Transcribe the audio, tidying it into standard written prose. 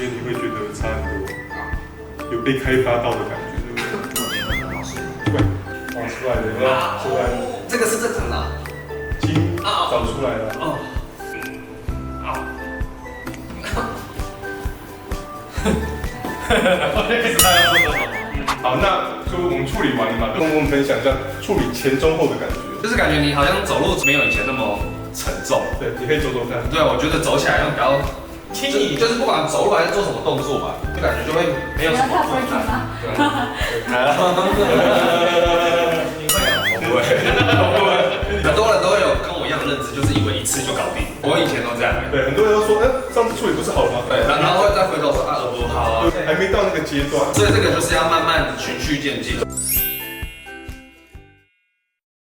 验，你会觉得差很多，有被开发到的感觉，对不对？对，哇，出来了，出来了，这个是正常的。筋找出来了。哦。好，那就我们处理完了嘛，跟我们分享一下处理前中后的感觉。就是感觉你好像走路没有以前那么沉重。对，你可以走走看。对，我觉得走起来好像比较轻易，就是不管走路还是做什么动作吧，就感觉就会没有什么负担。对。你会吗？不会。很多人都会有跟我一样的认知，就是以为一次就搞定。我以前都这样。对，很多人都说，上次处理不是好了吗？对，然后会再回头说啊，不好啊，还没到那个阶段。所以这个就是要慢慢循序渐进。